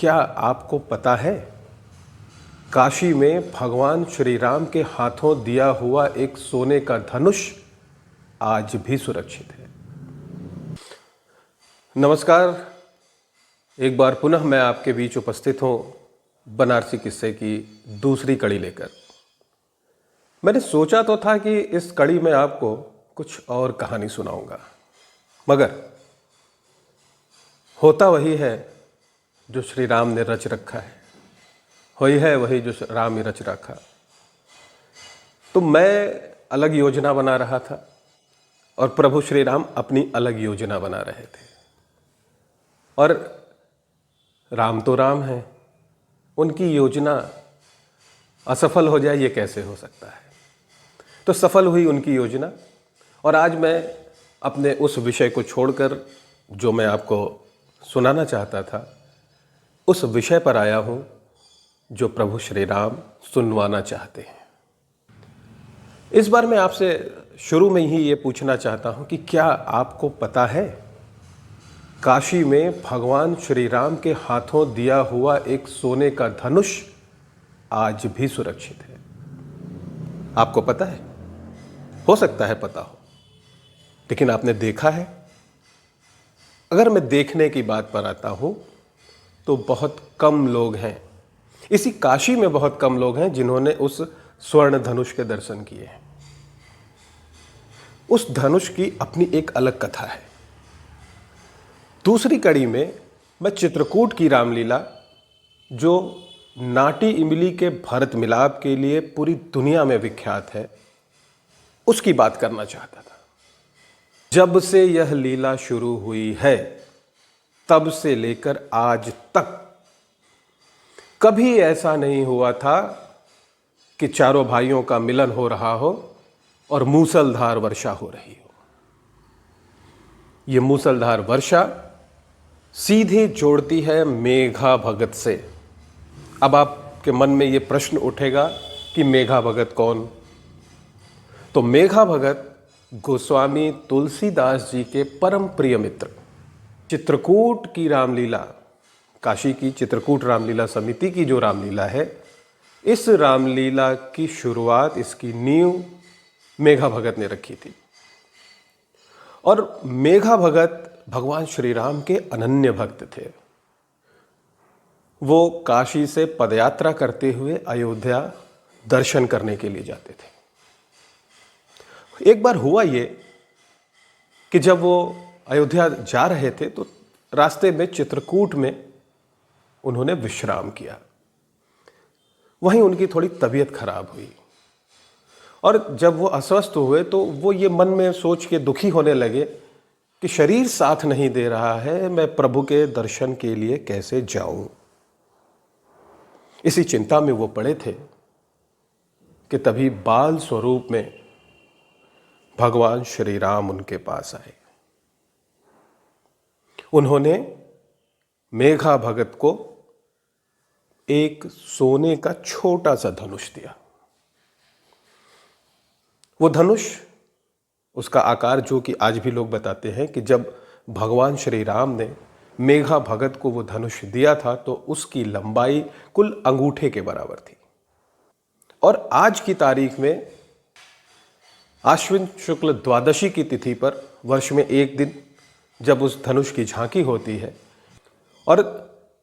क्या आपको पता है, काशी में भगवान श्री राम के हाथों दिया हुआ एक सोने का धनुष आज भी सुरक्षित है। नमस्कार, एक बार पुनः मैं आपके बीच उपस्थित हूं बनारसी किस्से की दूसरी कड़ी लेकर। मैंने सोचा तो था कि इस कड़ी में आपको कुछ और कहानी सुनाऊंगा, मगर होता वही है जो श्री राम ने रच रखा है, वही जो राम ने रच रखा। तो मैं अलग योजना बना रहा था और प्रभु श्री राम अपनी अलग योजना बना रहे थे। और राम तो राम है, उनकी योजना असफल हो जाए ये कैसे हो सकता है। तो सफल हुई उनकी योजना। और आज मैं अपने उस विषय को छोड़कर जो मैं आपको सुनाना चाहता था, उस विषय पर आया हूं जो प्रभु श्री राम सुनवाना चाहते हैं। इस बार मैं आपसे शुरू में ही ये पूछना चाहता हूं कि क्या आपको पता है, काशी में भगवान श्री राम के हाथों दिया हुआ एक सोने का धनुष आज भी सुरक्षित है। आपको पता है? हो सकता है पता हो, लेकिन आपने देखा है? अगर मैं देखने की बात पर आता हूं तो बहुत कम लोग हैं, इसी काशी में बहुत कम लोग हैं जिन्होंने उस स्वर्ण धनुष के दर्शन किए हैं। उस धनुष की अपनी एक अलग कथा है। दूसरी कड़ी में मैं चित्रकूट की रामलीला, जो नाटी इमली के भरत मिलाप के लिए पूरी दुनिया में विख्यात है, उसकी बात करना चाहता था। जब से यह लीला शुरू हुई है, तब से लेकर आज तक कभी ऐसा नहीं हुआ था कि चारों भाइयों का मिलन हो रहा हो और मूसलधार वर्षा हो रही हो। यह मूसलधार वर्षा सीधे जोड़ती है मेघा भगत से। अब आपके मन में यह प्रश्न उठेगा कि मेघा भगत कौन? तो मेघा भगत गोस्वामी तुलसीदास जी के परम प्रिय मित्र। चित्रकूट की रामलीला, काशी की चित्रकूट रामलीला समिति की जो रामलीला है, इस रामलीला की शुरुआत, इसकी नींव मेघा भगत ने रखी थी। और मेघा भगत भगवान श्री राम के अनन्य भक्त थे। वो काशी से पदयात्रा करते हुए अयोध्या दर्शन करने के लिए जाते थे। एक बार हुआ ये कि जब वो अयोध्या जा रहे थे तो रास्ते में चित्रकूट में उन्होंने विश्राम किया। वहीं उनकी थोड़ी तबीयत खराब हुई और जब वो अस्वस्थ हुए तो वो ये मन में सोच के दुखी होने लगे कि शरीर साथ नहीं दे रहा है, मैं प्रभु के दर्शन के लिए कैसे जाऊं। इसी चिंता में वो पड़े थे कि तभी बाल स्वरूप में भगवान श्री राम उनके पास आए। उन्होंने मेघा भगत को एक सोने का छोटा सा धनुष दिया। वो धनुष, उसका आकार जो कि आज भी लोग बताते हैं कि जब भगवान श्री राम ने मेघा भगत को वो धनुष दिया था तो उसकी लंबाई कुल अंगूठे के बराबर थी। और आज की तारीख में आश्विन शुक्ल द्वादशी की तिथि पर वर्ष में एक दिन जब उस धनुष की झांकी होती है, और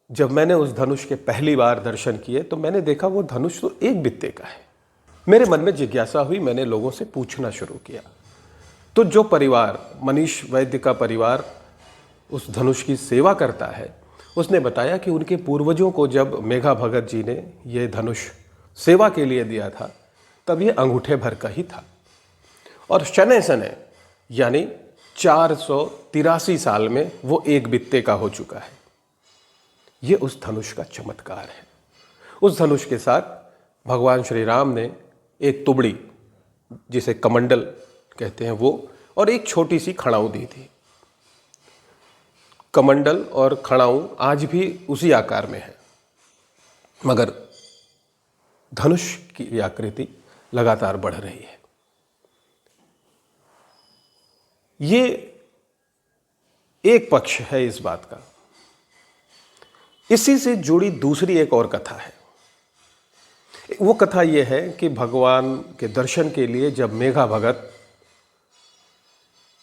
जब मैंने उस धनुष के पहली बार दर्शन किए तो मैंने देखा वो धनुष तो एक बित्ते का है। मेरे मन में जिज्ञासा हुई, मैंने लोगों से पूछना शुरू किया। तो जो परिवार, मनीष वैद्य का परिवार उस धनुष की सेवा करता है, उसने बताया कि उनके पूर्वजों को जब मेघा भगत जी ने यह धनुष सेवा के लिए दिया था तब ये अंगूठे भर का ही था। और शनै शनै यानी 483 साल में वो एक बित्ते का हो चुका है। ये उस धनुष का चमत्कार है। उस धनुष के साथ भगवान श्री राम ने एक तुबड़ी, जिसे कमंडल कहते हैं, वो और एक छोटी सी खड़ाऊ दी थी। कमंडल और खड़ाऊ आज भी उसी आकार में है, मगर धनुष की आकृति लगातार बढ़ रही है। ये एक पक्ष है इस बात का। इसी से जुड़ी दूसरी एक और कथा है। वो कथा ये है कि भगवान के दर्शन के लिए जब मेघा भगत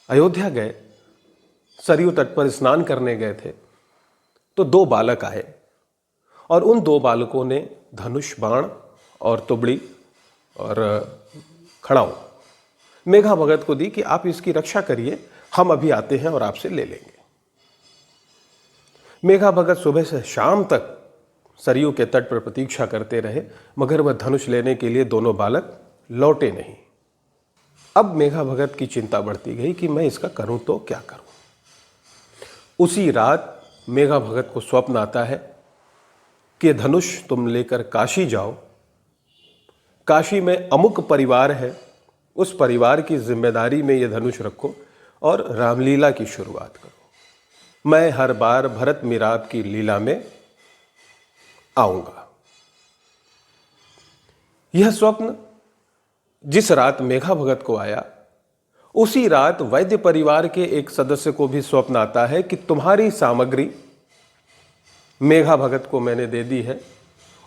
अयोध्या गए, सरयू तट पर स्नान करने गए थे, तो दो बालक आए और उन दो बालकों ने धनुष, बाण और तुबड़ी और खड़ाऊ मेघा भगत को दी कि आप इसकी रक्षा करिए, हम अभी आते हैं और आपसे ले लेंगे। मेघा भगत सुबह से शाम तक सरयू के तट पर प्रतीक्षा करते रहे, मगर वह धनुष लेने के लिए दोनों बालक लौटे नहीं। अब मेघा भगत की चिंता बढ़ती गई कि मैं इसका करूं तो क्या करूं। उसी रात मेघा भगत को स्वप्न आता है कि धनुष तुम लेकर काशी जाओ, काशी में अमुक परिवार है, उस परिवार की जिम्मेदारी में यह धनुष रखो और रामलीला की शुरुआत करो। मैं हर बार भरत मिलाप की लीला में आऊंगा। यह स्वप्न जिस रात मेघा भगत को आया, उसी रात वैद्य परिवार के एक सदस्य को भी स्वप्न आता है कि तुम्हारी सामग्री मेघा भगत को मैंने दे दी है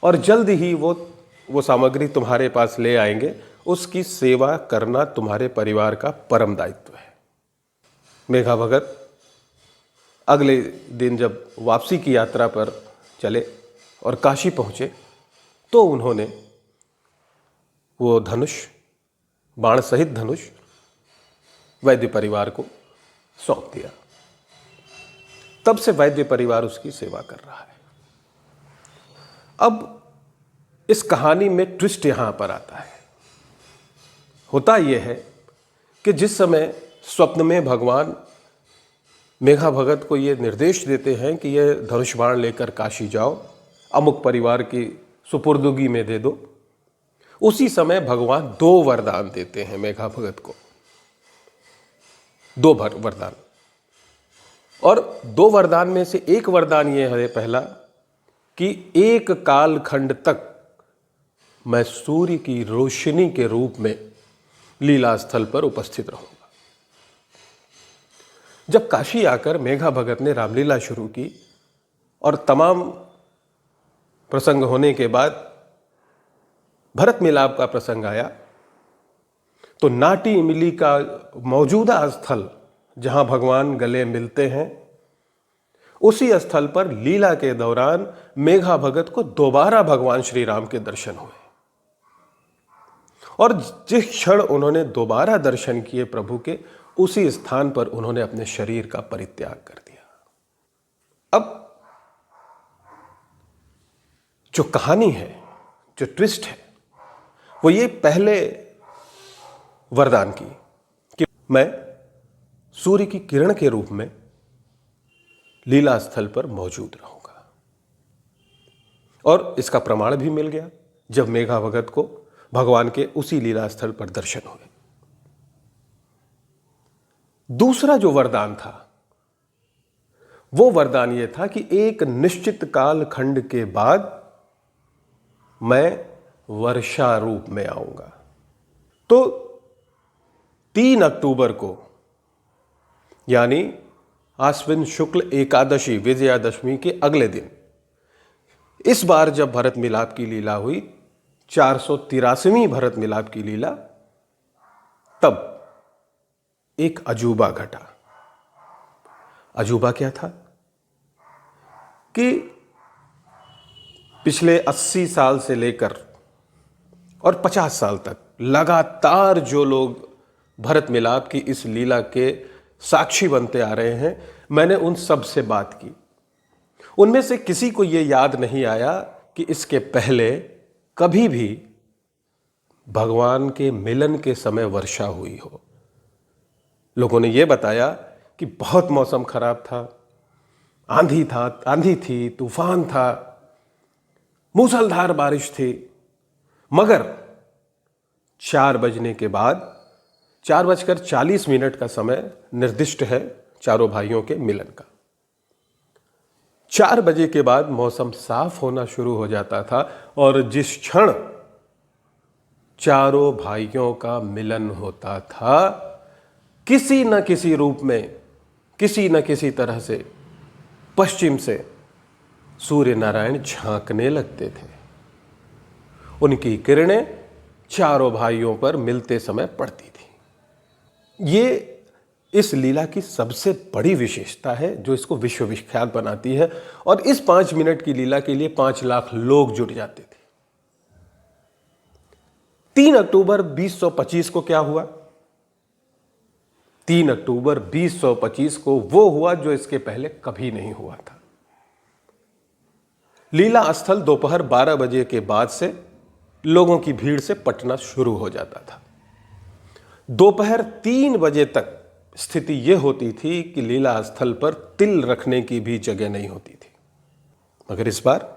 और जल्द ही वो सामग्री तुम्हारे पास ले आएंगे, उसकी सेवा करना तुम्हारे परिवार का परम दायित्व है। मेघा भगत अगले दिन जब वापसी की यात्रा पर चले और काशी पहुंचे, तो उन्होंने वो धनुष, बाण सहित धनुष वैद्य परिवार को सौंप दिया। तब से वैद्य परिवार उसकी सेवा कर रहा है। अब इस कहानी में ट्विस्ट यहां पर आता है। होता यह है कि जिस समय स्वप्न में भगवान मेघा भगत को यह निर्देश देते हैं कि यह धनुष बाण लेकर काशी जाओ, अमुक परिवार की सुपुर्दगी में दे दो, उसी समय भगवान दो वरदान देते हैं मेघा भगत को। दो वरदान, और दो वरदान में से एक वरदान यह है पहला कि एक कालखंड तक मैं सूर्य की रोशनी के रूप में लीला स्थल पर उपस्थित रहूंगा। जब काशी आकर मेघा भगत ने रामलीला शुरू की और तमाम प्रसंग होने के बाद भरत मिलाप का प्रसंग आया, तो नाटी इमली का मौजूदा स्थल जहां भगवान गले मिलते हैं, उसी स्थल पर लीला के दौरान मेघा भगत को दोबारा भगवान श्री राम के दर्शन हुए। और जिस क्षण उन्होंने दोबारा दर्शन किए प्रभु के, उसी स्थान पर उन्होंने अपने शरीर का परित्याग कर दिया। अब जो कहानी है, जो ट्विस्ट है, वो ये पहले वरदान की कि मैं सूर्य की किरण के रूप में लीला स्थल पर मौजूद रहूंगा। और इसका प्रमाण भी मिल गया जब मेघा भगत को भगवान के उसी लीला स्थल पर दर्शन हुए। दूसरा जो वरदान था, वो वरदान ये था कि एक निश्चित काल खंड के बाद मैं वर्षा रूप में आऊंगा। तो 3 अक्टूबर को, यानी आश्विन शुक्ल एकादशी विजयादशमी के अगले दिन, इस बार जब भरत मिलाप की लीला हुई, 483वीं भरत मिलाप की लीला, तब एक अजूबा घटा। अजूबा क्या था कि पिछले 80 साल से लेकर और 50 साल तक लगातार जो लोग भरत मिलाप की इस लीला के साक्षी बनते आ रहे हैं, मैंने उन सब से बात की। उनमें से किसी को यह याद नहीं आया कि इसके पहले कभी भी भगवान के मिलन के समय वर्षा हुई हो। लोगों ने यह बताया कि बहुत मौसम खराब था, आंधी थी, तूफान था, मूसलधार बारिश थी, मगर 4 बजने के बाद 4:40 का समय निर्दिष्ट है चारों भाइयों के मिलन का। 4 बजे के बाद मौसम साफ होना शुरू हो जाता था और जिस क्षण चारों भाइयों का मिलन होता था, किसी न किसी रूप में, किसी न किसी तरह से पश्चिम से सूर्य नारायण झांकने लगते थे। उनकी किरणें चारों भाइयों पर मिलते समय पड़ती थी। ये इस लीला की सबसे बड़ी विशेषता है जो इसको विश्व विख्यात बनाती है। और इस 5 मिनट की लीला के लिए 5 लाख लोग जुट जाते थे। 3 अक्टूबर 2025 को क्या हुआ? 3 अक्टूबर 2025 को वो हुआ जो इसके पहले कभी नहीं हुआ था। लीला स्थल दोपहर 12 बजे के बाद से लोगों की भीड़ से पटना शुरू हो जाता था। दोपहर 3 बजे तक स्थिति यह होती थी कि लीला स्थल पर तिल रखने की भी जगह नहीं होती थी। मगर इस बार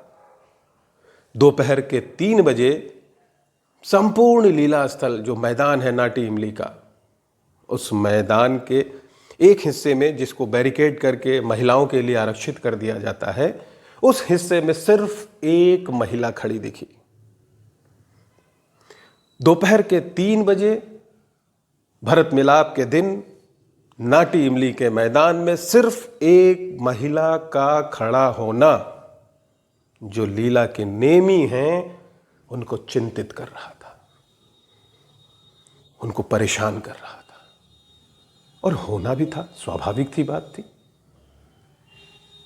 दोपहर के 3 बजे संपूर्ण लीला स्थल, जो मैदान है नाटी इमली का, उस मैदान के एक हिस्से में जिसको बैरिकेड करके महिलाओं के लिए आरक्षित कर दिया जाता है, उस हिस्से में सिर्फ एक महिला खड़ी दिखी। दोपहर के 3 बजे भरत मिलाप के दिन नाटी इमली के मैदान में सिर्फ एक महिला का खड़ा होना जो लीला के नेमी हैं उनको चिंतित कर रहा था, उनको परेशान कर रहा था। और होना भी था, स्वाभाविक थी बात थी।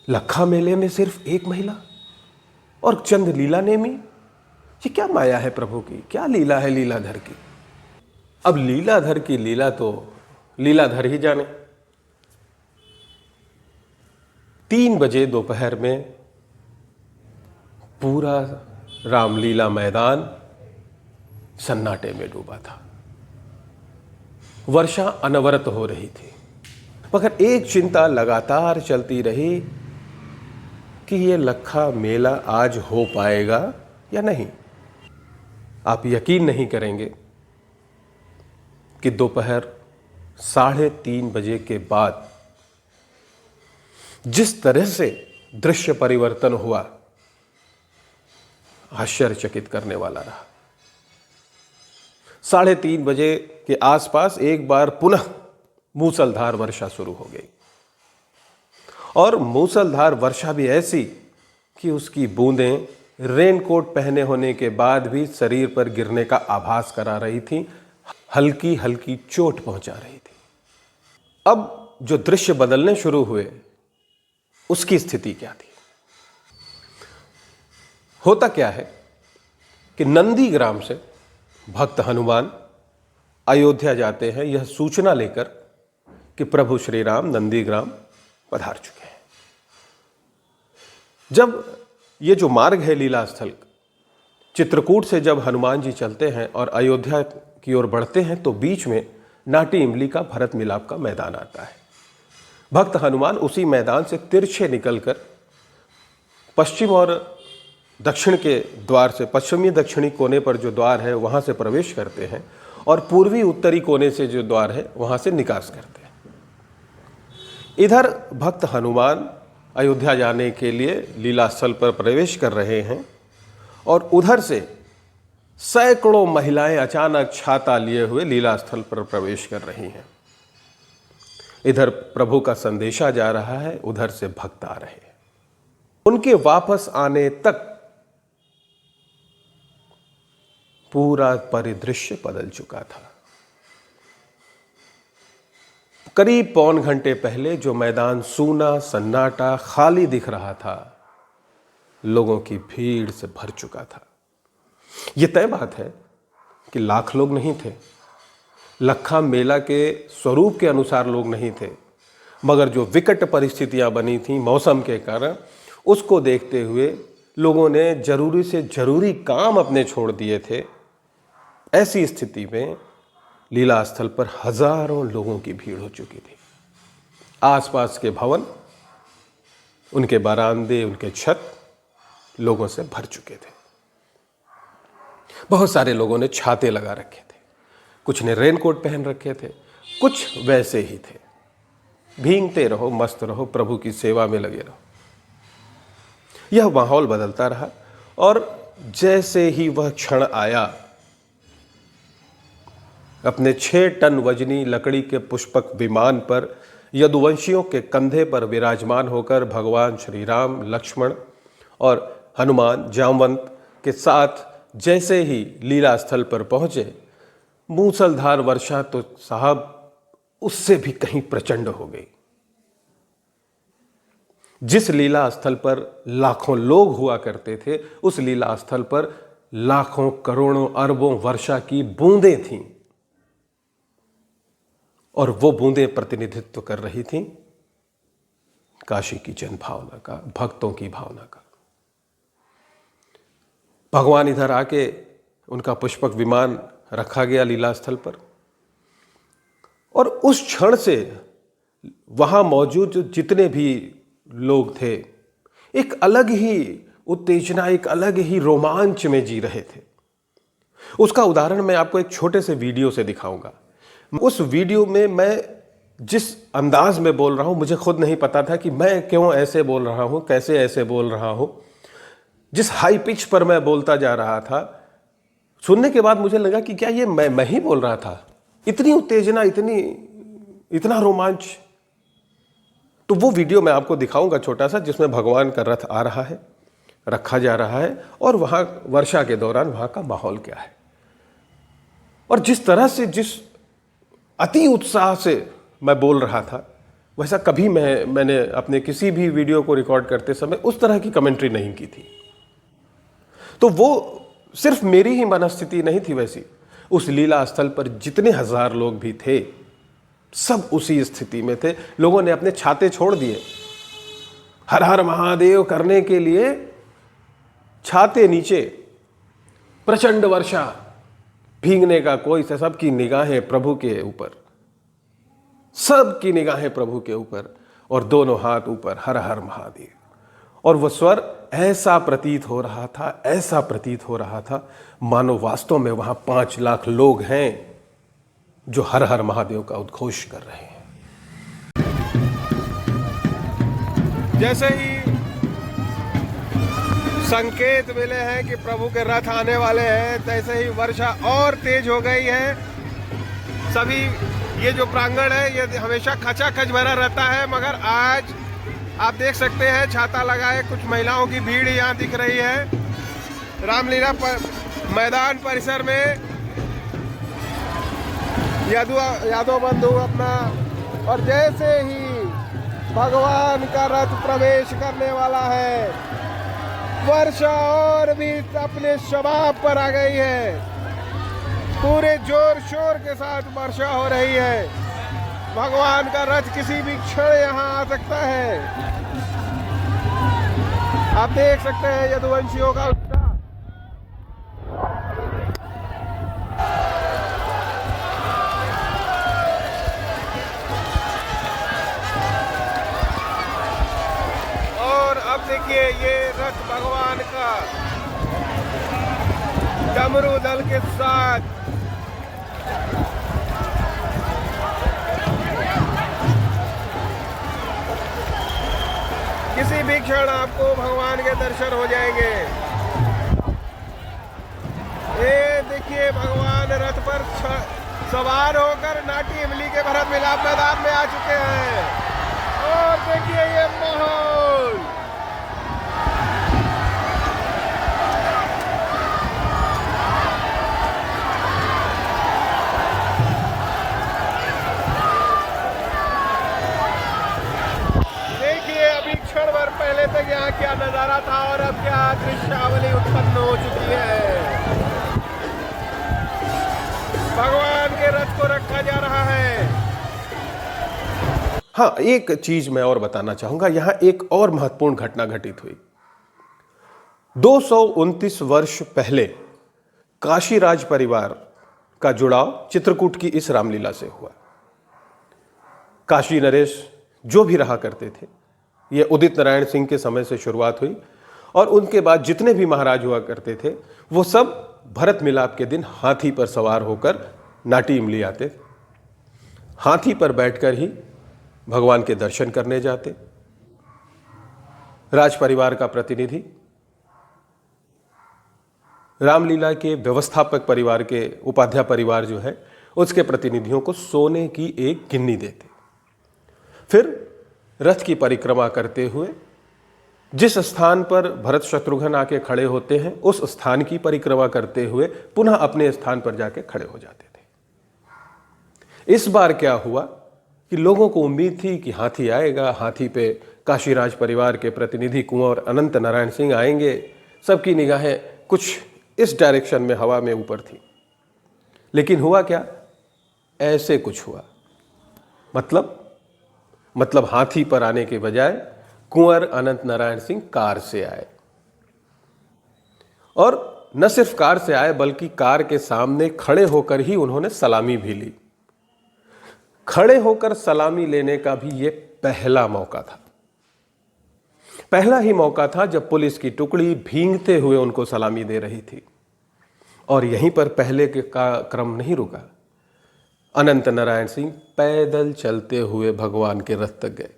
लखा मेले में सिर्फ एक महिला और चंद लीला नेमी। ये क्या माया है प्रभु की, क्या लीला है लीलाधर की। अब लीलाधर की लीला तो लीलाधर ही जाने। 3 बजे दोपहर में पूरा रामलीला मैदान सन्नाटे में डूबा था। वर्षा अनवरत हो रही थी, मगर एक चिंता लगातार चलती रही कि ये लखा मेला आज हो पाएगा या नहीं। आप यकीन नहीं करेंगे कि दोपहर 3:30 बजे के बाद जिस तरह से दृश्य परिवर्तन हुआ, आश्चर्यचकित करने वाला रहा। 3:30 बजे के आसपास एक बार पुनः मूसलधार वर्षा शुरू हो गई। और मूसलधार वर्षा भी ऐसी कि उसकी बूंदें रेनकोट पहने होने के बाद भी शरीर पर गिरने का आभास करा रही थी, हल्की हल्की चोट पहुंचा रही थी। अब जो दृश्य बदलने शुरू हुए उसकी स्थिति क्या थी? होता क्या है कि नंदीग्राम से भक्त हनुमान अयोध्या जाते हैं यह सूचना लेकर कि प्रभु श्री राम नंदीग्राम पधार चुके हैं। जब ये जो मार्ग है लीला स्थल, चित्रकूट से जब हनुमान जी चलते हैं और अयोध्या की ओर बढ़ते हैं तो बीच में नाटी इमली का भरत मिलाप का मैदान आता है। भक्त हनुमान उसी मैदान से तिरछे निकलकर पश्चिम और दक्षिण के द्वार से, पश्चिमी दक्षिणी कोने पर जो द्वार है वहां से प्रवेश करते हैं और पूर्वी उत्तरी कोने से जो द्वार है वहां से निकास करते हैं। इधर भक्त हनुमान अयोध्या जाने के लिए लीला स्थल पर प्रवेश कर रहे हैं और उधर से सैकड़ों महिलाएं अचानक छाता लिए हुए लीला स्थल पर प्रवेश कर रही हैं। इधर प्रभु का संदेशा जा रहा है, उधर से भक्त आ रहे हैं। उनके वापस आने तक पूरा परिदृश्य बदल चुका था। करीब पौन घंटे पहले जो मैदान सूना सन्नाटा खाली दिख रहा था, लोगों की भीड़ से भर चुका था। यह तय बात है कि लाख लोग नहीं थे, लखा मेला के स्वरूप के अनुसार लोग नहीं थे, मगर जो विकट परिस्थितियां बनी थी मौसम के कारण, उसको देखते हुए लोगों ने जरूरी से जरूरी काम अपने छोड़ दिए थे। ऐसी स्थिति में लीला स्थल पर हजारों लोगों की भीड़ हो चुकी थी। आसपास के भवन, उनके बरामदे, उनके छत लोगों से भर चुके थे। बहुत सारे लोगों ने छाते लगा रखे थे, कुछ ने रेनकोट पहन रखे थे, कुछ वैसे ही थे। भींगते रहो, मस्त रहो, प्रभु की सेवा में लगे रहो। यह माहौल बदलता रहा और जैसे ही वह क्षण आया, अपने 6 टन वजनी लकड़ी के पुष्पक विमान पर यदुवंशियों के कंधे पर विराजमान होकर भगवान श्री राम, लक्ष्मण और हनुमान जामवंत के साथ जैसे ही लीला स्थल पर पहुंचे, मूसलधार वर्षा तो साहब उससे भी कहीं प्रचंड हो गई। जिस लीला स्थल पर लाखों लोग हुआ करते थे, उस लीला स्थल पर लाखों करोड़ों अरबों वर्षा की बूंदें थीं, और वो बूंदें प्रतिनिधित्व कर रही थीं काशी की जन भावना का, भक्तों की भावना का। भगवान इधर आके उनका पुष्पक विमान रखा गया लीला स्थल पर, और उस क्षण से वहां मौजूद जितने भी लोग थे एक अलग ही उत्तेजना, एक अलग ही रोमांच में जी रहे थे। उसका उदाहरण मैं आपको एक छोटे से वीडियो से दिखाऊंगा। उस वीडियो में मैं जिस अंदाज में बोल रहा हूं, मुझे खुद नहीं पता था कि मैं क्यों ऐसे बोल रहा हूं, कैसे ऐसे बोल रहा हूं। जिस हाई पिच पर मैं बोलता जा रहा था, सुनने के बाद मुझे लगा कि क्या ये मैं ही बोल रहा था। इतनी उत्तेजना, इतना रोमांच। तो वो वीडियो मैं आपको दिखाऊंगा छोटा सा, जिसमें भगवान का रथ आ रहा है, रखा जा रहा है, और वहां वर्षा के दौरान वहां का माहौल क्या है। और जिस तरह से, जिस अति उत्साह से मैं बोल रहा था, वैसा कभी मैंने अपने किसी भी वीडियो को रिकॉर्ड करते समय उस तरह की कमेंट्री नहीं की थी। तो वो सिर्फ मेरी ही मनस्थिति नहीं थी वैसी। उस लीला स्थल पर जितने हजार लोग भी थे, सब उसी स्थिति में थे। लोगों ने अपने छाते छोड़ दिए, हर हर महादेव करने के लिए छाते नीचे, प्रचंड वर्षा, भीगने का कोई से, सबकी निगाहें प्रभु के ऊपर, सबकी निगाहें प्रभु के ऊपर, और दोनों हाथ ऊपर, हर हर महादेव। और वह स्वर ऐसा प्रतीत हो रहा था, ऐसा प्रतीत हो रहा था मानो वास्तव में वहां 5 लाख लोग हैं जो हर हर महादेव का उद्घोष कर रहे हैं। जैसे ही संकेत मिले हैं कि प्रभु के रथ आने वाले हैं, तैसे ही वर्षा और तेज हो गई है। सभी ये जो प्रांगण है ये हमेशा खचाखच भरा रहता है, मगर आज आप देख सकते हैं छाता लगाए कुछ महिलाओं की भीड़ यहाँ दिख रही है। रामलीला मैदान परिसर में यादव बंधु अपना, और जैसे ही भगवान का रथ प्रवेश करने वाला है, वर्षा और भी अपने शबाब पर आ गई है। पूरे जोर शोर के साथ वर्षा हो रही है। भगवान का रथ किसी भी क्षण यहाँ आ सकता है। आप देख सकते हैं यदुवंशियों का उत्साह। और अब देखिए ये रथ भगवान का डमरू दल के साथ किसी भी क्षण आपको भगवान के दर्शन हो जाएंगे। ये देखिए भगवान रथ पर सवार होकर नाटी इमली के भरत मिलाप मैदान में आ चुके हैं। और देखिए ये माहौल, पहले तक यहाँ क्या नजारा था और अब क्या दृश्यावली उत्पन्न हो चुकी है। भगवान के रथ को रखा जा रहा है। हाँ, एक चीज मैं और बताना चाहूंगा। यहाँ एक और महत्वपूर्ण घटना घटित हुई। 229 वर्ष पहले काशी राज परिवार का जुड़ाव चित्रकूट की इस रामलीला से हुआ। काशी नरेश जो भी रहा करते थे, ये उदित नारायण सिंह के समय से शुरुआत हुई, और उनके बाद जितने भी महाराज हुआ करते थे वो सब भरत मिलाप के दिन हाथी पर सवार होकर नाटी इमली आते। हाथी पर बैठकर ही भगवान के दर्शन करने जाते। राज परिवार का प्रतिनिधि रामलीला के व्यवस्थापक परिवार के उपाध्याय परिवार जो है, उसके प्रतिनिधियों को सोने की एक गिन्नी देते। फिर रथ की परिक्रमा करते हुए जिस स्थान पर भरत शत्रुघ्न आके खड़े होते हैं उस स्थान की परिक्रमा करते हुए पुनः अपने स्थान पर जाके खड़े हो जाते थे। इस बार क्या हुआ कि लोगों को उम्मीद थी कि हाथी आएगा, हाथी पे काशीराज परिवार के प्रतिनिधि कुंवर अनंत नारायण सिंह आएंगे। सबकी निगाहें कुछ इस डायरेक्शन में हवा में ऊपर थी। लेकिन हुआ क्या? ऐसे कुछ हुआ। मतलब हाथी पर आने के बजाय कुंवर अनंत नारायण सिंह कार से आए, और न सिर्फ कार से आए बल्कि कार के सामने खड़े होकर ही उन्होंने सलामी भी ली। खड़े होकर सलामी लेने का भी ये पहला मौका था। पहला ही मौका था जब पुलिस की टुकड़ी भींगते हुए उनको सलामी दे रही थी। और यहीं पर पहले का क्रम नहीं रुका। अनंत नारायण सिंह पैदल चलते हुए भगवान के रथ तक गए।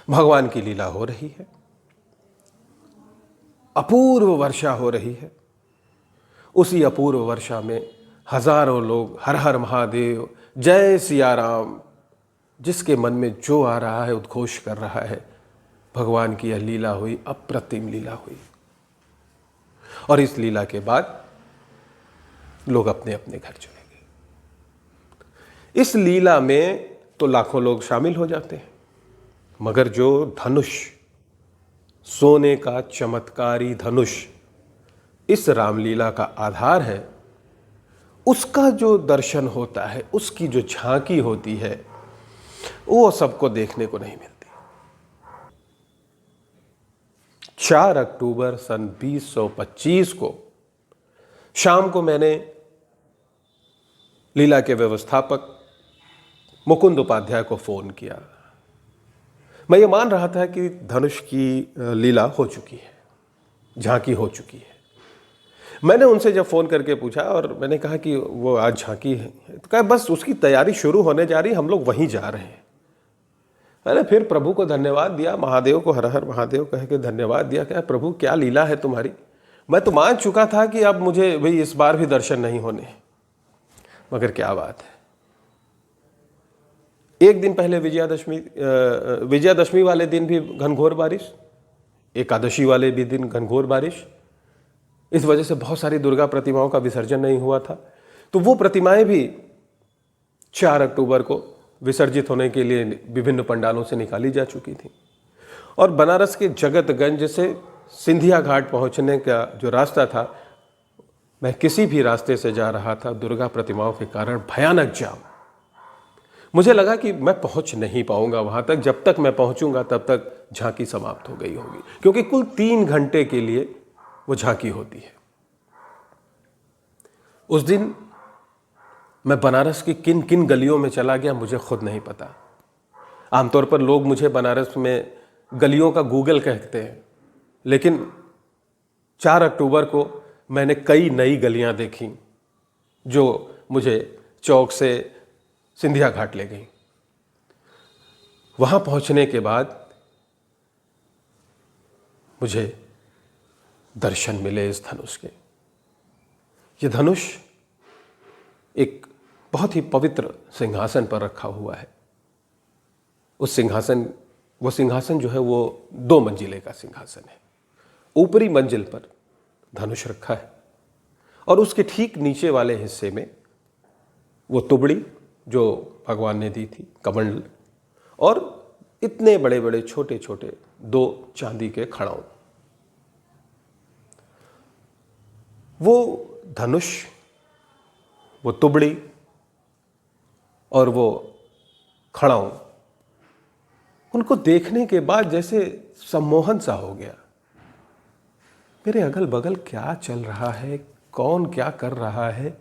भगवान की लीला हो रही है, अपूर्व वर्षा हो रही है। उसी अपूर्व वर्षा में हजारों लोग हर हर महादेव, जय सिया राम, जिसके मन में जो आ रहा है उद्घोष कर रहा है। भगवान की यह लीला हुई, अप्रतिम लीला हुई। और इस लीला के बाद लोग अपने अपने घर चले गए। इस लीला में तो लाखों लोग शामिल हो जाते हैं, मगर जो धनुष, सोने का चमत्कारी धनुष इस रामलीला का आधार है, उसका जो दर्शन होता है, उसकी जो झांकी होती है, वो सबको देखने को नहीं मिलती। 4 अक्टूबर सन 2025 को शाम को मैंने लीला के व्यवस्थापक मुकुंद उपाध्याय को फोन किया। मैं ये मान रहा था कि धनुष की लीला हो चुकी है, झांकी हो चुकी है। मैंने उनसे जब फ़ोन करके पूछा और मैंने कहा कि वो आज झांकी है, तो कहा बस उसकी तैयारी शुरू होने जा रही, हम लोग वहीं जा रहे हैं। मैंने फिर प्रभु को धन्यवाद दिया, महादेव को हर हर महादेव कह के धन्यवाद दिया। क्या प्रभु, क्या लीला है तुम्हारी। मैं तो मान चुका था कि अब मुझे भाई इस बार भी दर्शन नहीं होने, मगर क्या बात है। एक दिन पहले विजयादशमी वाले दिन भी घनघोर बारिश, एकादशी वाले भी दिन घनघोर बारिश। इस वजह से बहुत सारी दुर्गा प्रतिमाओं का विसर्जन नहीं हुआ था। तो वो प्रतिमाएं भी 4 अक्टूबर को विसर्जित होने के लिए विभिन्न पंडालों से निकाली जा चुकी थी। और बनारस के जगतगंज से सिंधिया घाट पहुंचने का जो रास्ता था, मैं किसी भी रास्ते से जा रहा था, दुर्गा प्रतिमाओं के कारण भयानक जाम। मुझे लगा कि मैं पहुंच नहीं पाऊंगा वहां तक, जब तक मैं पहुंचूंगा तब तक झांकी समाप्त हो गई होगी, क्योंकि कुल 3 घंटे के लिए वो झांकी होती है। उस दिन मैं बनारस की किन किन गलियों में चला गया मुझे खुद नहीं पता। आमतौर पर लोग मुझे बनारस में गलियों का गूगल कहते हैं, लेकिन 4 अक्टूबर को मैंने कई नई गलियां देखी जो मुझे चौक से सिंधिया घाट ले गई। वहां पहुंचने के बाद मुझे दर्शन मिले इस धनुष के। ये धनुष एक बहुत ही पवित्र सिंहासन पर रखा हुआ है। वो सिंहासन जो है वो 2 मंजिले का सिंहासन है। ऊपरी मंजिल पर धनुष रखा है और उसके ठीक नीचे वाले हिस्से में वो तुबड़ी जो भगवान ने दी थी, कमंडल, और इतने बड़े बड़े छोटे छोटे 2 चांदी के खड़ाऊ। वो धनुष, वो तुबड़ी और वो खड़ाऊ, उनको देखने के बाद जैसे सम्मोहन सा हो गया। मेरे अगल बगल क्या चल रहा है, कौन क्या कर रहा है,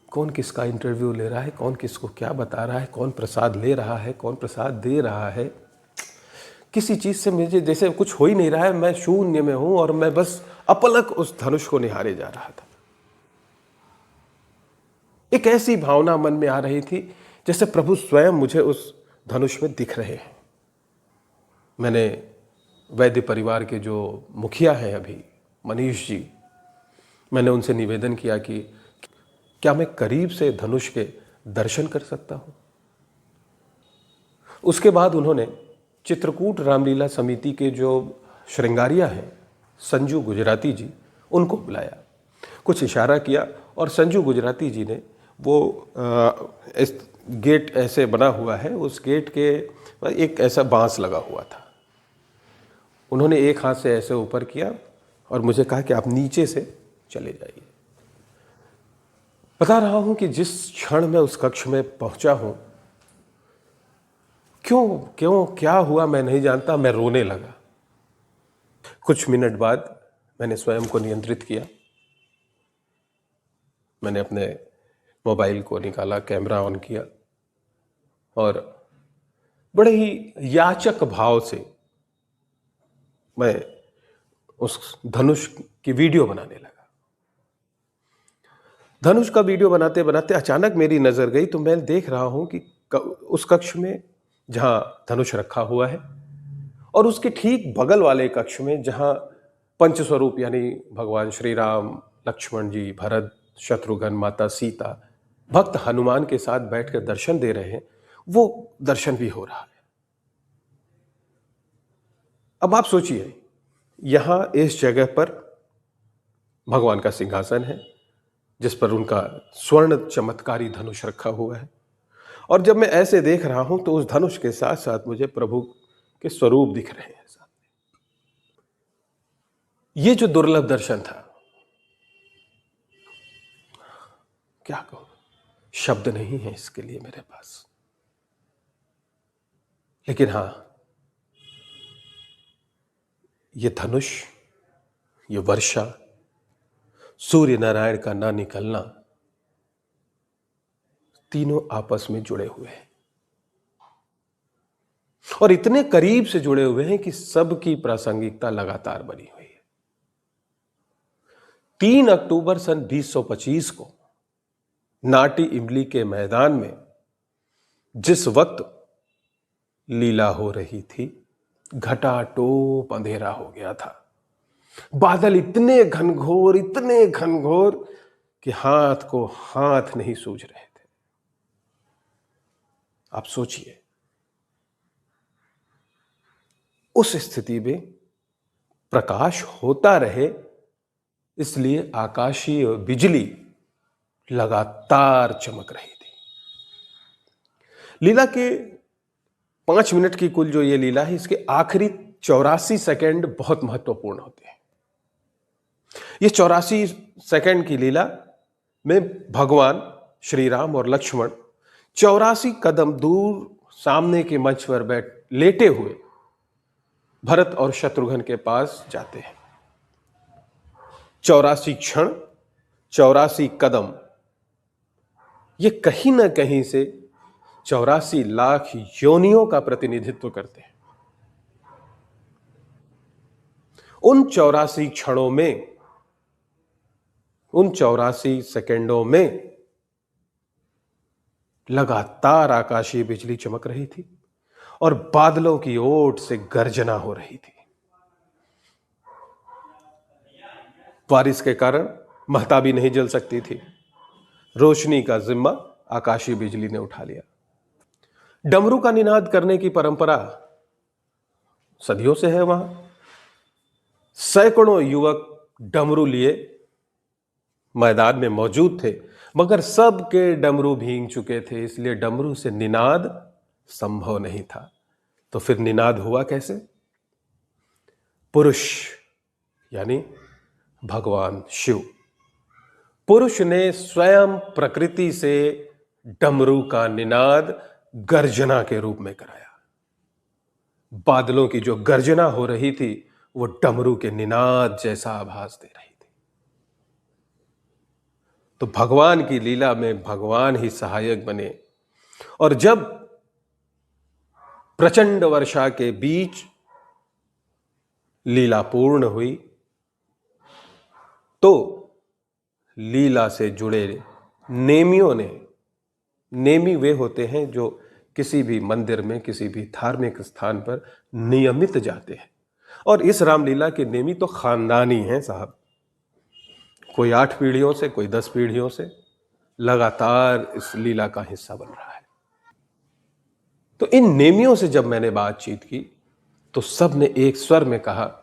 कौन किसका इंटरव्यू ले रहा है, कौन किसको क्या बता रहा है, कौन प्रसाद ले रहा है, कौन प्रसाद दे रहा है, किसी चीज़ से मुझे जैसे कुछ हो ही नहीं रहा है। मैं शून्य में हूं और मैं बस अपलक उस धनुष को निहारे जा रहा था। एक ऐसी भावना मन में आ रही थी जैसे प्रभु स्वयं मुझे उस धनुष में दिख रहे हैं। मैंने वैद्य परिवार के जो मुखिया हैं अभी, मनीष जी, मैंने उनसे निवेदन किया कि क्या मैं करीब से धनुष के दर्शन कर सकता हूं। उसके बाद उन्होंने चित्रकूट रामलीला समिति के जो श्रृंगारिया हैं संजू गुजराती जी, उनको बुलाया, कुछ इशारा किया और संजू गुजराती जी ने वो इस गेट ऐसे बना हुआ है, उस गेट के एक ऐसा बांस लगा हुआ था, उन्होंने एक हाथ से ऐसे ऊपर किया और मुझे कहा कि आप नीचे से चले जाइए। बता रहा हूं कि जिस क्षण मैं उस कक्ष में पहुंचा हूं, क्यों क्या हुआ मैं नहीं जानता, मैं रोने लगा। कुछ मिनट बाद मैंने स्वयं को नियंत्रित किया, मैंने अपने मोबाइल को निकाला, कैमरा ऑन किया और बड़े ही याचक भाव से मैं उस धनुष की वीडियो बनाने लगा। धनुष का वीडियो बनाते बनाते अचानक मेरी नजर गई तो मैं देख रहा हूं कि उस कक्ष में जहां धनुष रखा हुआ है और उसके ठीक बगल वाले कक्ष में जहां पंचस्वरूप यानी भगवान श्री राम, लक्ष्मण जी, भरत, शत्रुघ्न, माता सीता, भक्त हनुमान के साथ बैठकर दर्शन दे रहे हैं, वो दर्शन भी हो रहा है। अब आप सोचिए, यहां इस जगह पर भगवान का सिंहासन है जिस पर उनका स्वर्ण चमत्कारी धनुष रखा हुआ है, और जब मैं ऐसे देख रहा हूं तो उस धनुष के साथ साथ मुझे प्रभु के स्वरूप दिख रहे हैं सामने। ये जो दुर्लभ दर्शन था, क्या कहूं, शब्द नहीं है इसके लिए मेरे पास। लेकिन हां, ये धनुष, ये वर्षा, सूर्य नारायण का ना निकलना, तीनों आपस में जुड़े हुए हैं और इतने करीब से जुड़े हुए हैं कि सबकी प्रासंगिकता लगातार बनी हुई है। 3 अक्टूबर सन 2025 को नाटी इमली के मैदान में जिस वक्त लीला हो रही थी, घटाटोप अंधेरा हो गया था। बादल इतने घनघोर कि हाथ को हाथ नहीं सूझ रहे थे। आप सोचिए, उस स्थिति में प्रकाश होता रहे इसलिए आकाशीय बिजली लगातार चमक रही थी। लीला के 5 मिनट की कुल जो ये लीला है, इसके आखिरी 84 सेकंड बहुत महत्वपूर्ण होते हैं। ये 84 सेकंड की लीला में भगवान श्री राम और लक्ष्मण 84 कदम दूर सामने के मंच पर लेटे हुए भरत और शत्रुघ्न के पास जाते हैं। 84 क्षण, 84 कदम, ये कहीं ना कहीं से 84 लाख योनियों का प्रतिनिधित्व करते हैं। उन 84 क्षणों में, उन 84 सेकेंडों में लगातार आकाशीय बिजली चमक रही थी और बादलों की ओट से गर्जना हो रही थी। बारिश के कारण महताबी नहीं जल सकती थी, रोशनी का जिम्मा आकाशीय बिजली ने उठा लिया। डमरू का निनाद करने की परंपरा सदियों से है वहां। सैकड़ों युवक डमरू लिए मैदान में मौजूद थे, मगर सबके डमरू भीग चुके थे, इसलिए डमरू से निनाद संभव नहीं था। तो फिर निनाद हुआ कैसे? पुरुष यानी भगवान शिव, पुरुष ने स्वयं प्रकृति से डमरू का निनाद गर्जना के रूप में कराया। बादलों की जो गर्जना हो रही थी वो डमरू के निनाद जैसा आभास दे रही थी। तो भगवान की लीला में भगवान ही सहायक बने, और जब प्रचंड वर्षा के बीच लीला पूर्ण हुई तो लीला से जुड़े नेमियों ने, नेमी वे होते हैं जो किसी भी मंदिर में, किसी भी धार्मिक स्थान पर नियमित जाते हैं, और इस रामलीला के नेमी तो खानदानी हैं साहब। कोई 8 पीढ़ियों से, कोई 10 पीढ़ियों से लगातार इस लीला का हिस्सा बन रहा है। तो इन नेमियों से जब मैंने बातचीत की तो सब ने एक स्वर में कहा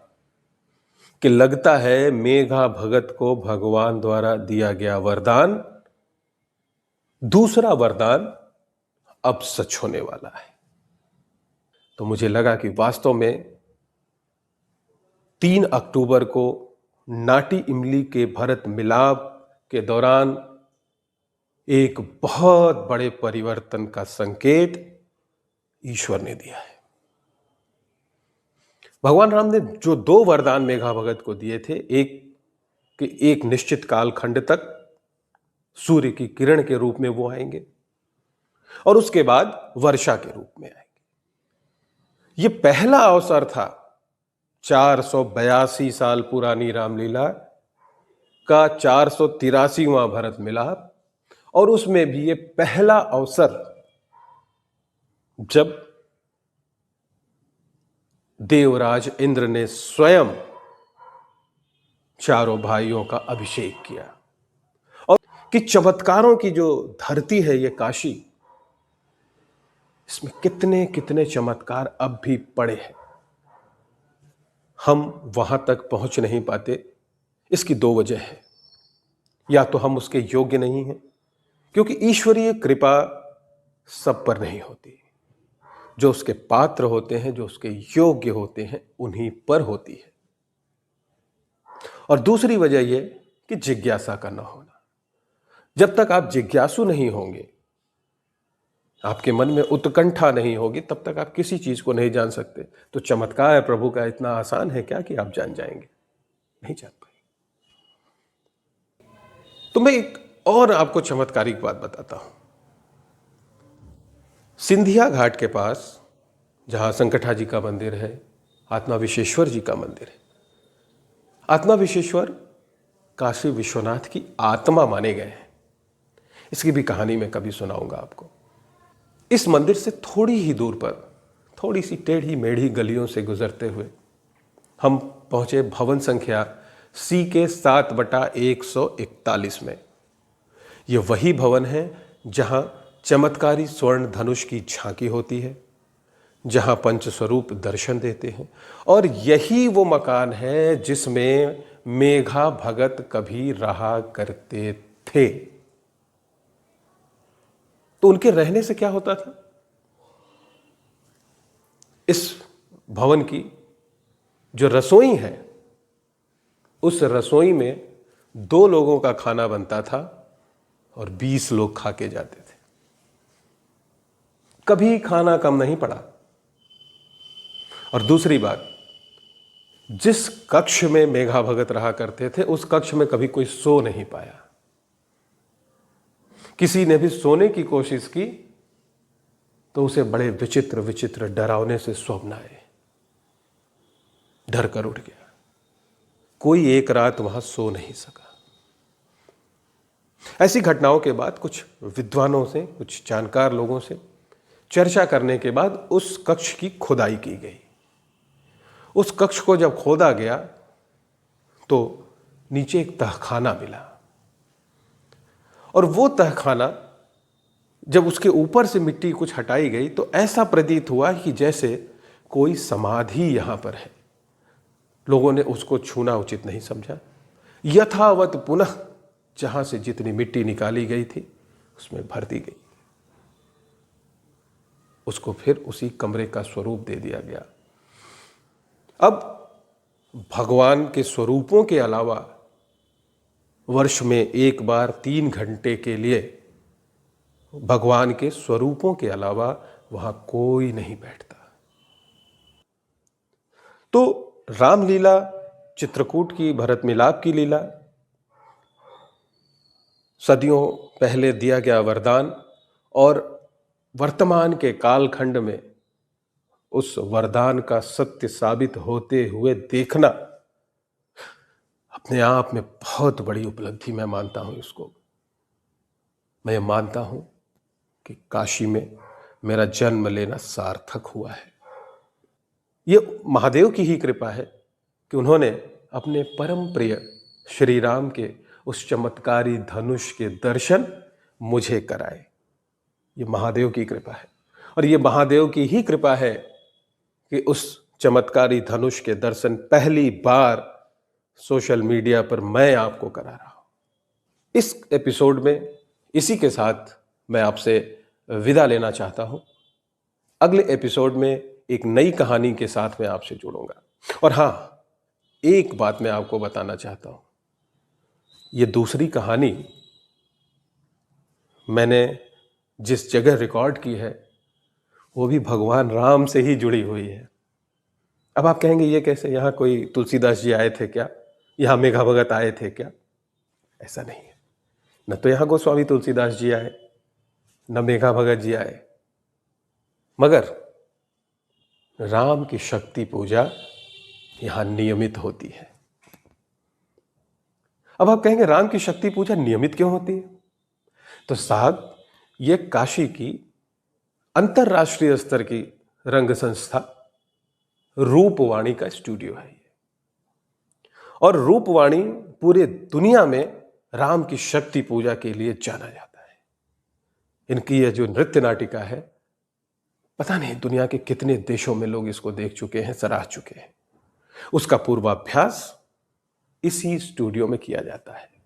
कि लगता है मेघा भगत को भगवान द्वारा दिया गया वरदान, दूसरा वरदान अब सच होने वाला है। तो मुझे लगा कि वास्तव में 3 अक्टूबर को नाटी इमली के भरत मिलाप के दौरान एक बहुत बड़े परिवर्तन का संकेत ईश्वर ने दिया है। भगवान राम ने जो 2 वरदान मेघा भगत को दिए थे, एक निश्चित कालखंड तक सूर्य की किरण के रूप में वो आएंगे और उसके बाद वर्षा के रूप में आएंगे। ये पहला अवसर था 482 साल पुरानी रामलीला का 483वां भरत मिलाप, और उसमें भी ये पहला अवसर जब देवराज इंद्र ने स्वयं चारों भाइयों का अभिषेक किया। और कि चमत्कारों की जो धरती है ये काशी, इसमें कितने कितने चमत्कार अब भी पड़े हैं, हम वहां तक पहुंच नहीं पाते। इसकी 2 वजह है। या तो हम उसके योग्य नहीं हैं, क्योंकि ईश्वरीय कृपा सब पर नहीं होती, जो उसके पात्र होते हैं, जो उसके योग्य होते हैं, उन्हीं पर होती है। और दूसरी वजह यह कि जिज्ञासा का न होना। जब तक आप जिज्ञासु नहीं होंगे, आपके मन में उत्कंठा नहीं होगी, तब तक आप किसी चीज को नहीं जान सकते। तो चमत्कार प्रभु का इतना आसान है क्या कि आप जान जाएंगे? नहीं जान पाएंगे। तो मैं एक और आपको चमत्कारिक बात बताता हूं। सिंधिया घाट के पास जहां संकटा जी का मंदिर है, आत्मा विश्वेश्वर जी का मंदिर है। आत्मा विश्वेश्वर काशी विश्वनाथ की आत्मा माने गए हैं। इसकी भी कहानी मैं कभी सुनाऊंगा आपको। इस मंदिर से थोड़ी ही दूर पर, थोड़ी सी टेढ़ी मेढ़ी गलियों से गुजरते हुए हम पहुंचे भवन संख्या CK 7/141 में। यह वही भवन है जहां चमत्कारी स्वर्ण धनुष की झांकी होती है, जहां पंचस्वरूप दर्शन देते हैं, और यही वो मकान है जिसमें मेघा भगत कभी रहा करते थे। तो उनके रहने से क्या होता था? इस भवन की जो रसोई है, उस रसोई में 2 लोगों का खाना बनता था और 20 लोग खा के जाते थे। कभी खाना कम नहीं पड़ा। और दूसरी बात, जिस कक्ष में मेघा भगत रहा करते थे, उस कक्ष में कभी कोई सो नहीं पाया। किसी ने भी सोने की कोशिश की तो उसे बड़े विचित्र विचित्र डरावने से स्वप्न आए, डर कर उठ गया। कोई एक रात वहां सो नहीं सका। ऐसी घटनाओं के बाद कुछ विद्वानों से, कुछ जानकार लोगों से चर्चा करने के बाद उस कक्ष की खुदाई की गई। उस कक्ष को जब खोदा गया तो नीचे एक तहखाना मिला, और वो तहखाना जब उसके ऊपर से मिट्टी कुछ हटाई गई तो ऐसा प्रतीत हुआ कि जैसे कोई समाधि यहां पर है। लोगों ने उसको छूना उचित नहीं समझा। यथावत पुनः जहां से जितनी मिट्टी निकाली गई थी उसमें भर दी गई। उसको फिर उसी कमरे का स्वरूप दे दिया गया। अब भगवान के स्वरूपों के अलावा वर्ष में एक बार 3 घंटे के लिए भगवान के स्वरूपों के अलावा वहां कोई नहीं बैठता। तो रामलीला, चित्रकूट की भरत मिलाप की लीला, सदियों पहले दिया गया वरदान, और वर्तमान के कालखंड में उस वरदान का सत्य साबित होते हुए देखना अपने आप में बहुत बड़ी उपलब्धि मैं मानता हूं इसको। मैं मानता हूं कि काशी में मेरा जन्म लेना सार्थक हुआ है। ये महादेव की ही कृपा है कि उन्होंने अपने परम प्रिय श्री राम के उस चमत्कारी धनुष के दर्शन मुझे कराए। ये महादेव की कृपा है। और ये महादेव की ही कृपा है कि उस चमत्कारी धनुष के दर्शन पहली बार सोशल मीडिया पर मैं आपको करा रहा हूं। इस एपिसोड में इसी के साथ मैं आपसे विदा लेना चाहता हूं। अगले एपिसोड में एक नई कहानी के साथ मैं आपसे जुड़ूंगा। और हां, एक बात मैं आपको बताना चाहता हूं, ये दूसरी कहानी मैंने जिस जगह रिकॉर्ड की है वो भी भगवान राम से ही जुड़ी हुई है। अब आप कहेंगे ये कैसे, यहाँ कोई तुलसीदास जी आए थे क्या, यहाँ मेघा भगत आए थे क्या? ऐसा नहीं है। न तो यहाँ गोस्वामी तुलसीदास जी आए, न मेघा भगत जी आए, मगर राम की शक्ति पूजा यहां नियमित होती है। अब आप कहेंगे राम की शक्ति पूजा नियमित क्यों होती है? तो साहब, ये काशी की अंतरराष्ट्रीय स्तर की रंग संस्था रूपवाणी का स्टूडियो है। और रूपवाणी पूरे दुनिया में राम की शक्ति पूजा के लिए जाना जाता है। इनकी यह जो नृत्य नाटिका है, पता नहीं दुनिया के कितने देशों में लोग इसको देख चुके हैं, सराह चुके हैं। उसका पूर्वाभ्यास इसी स्टूडियो में किया जाता है।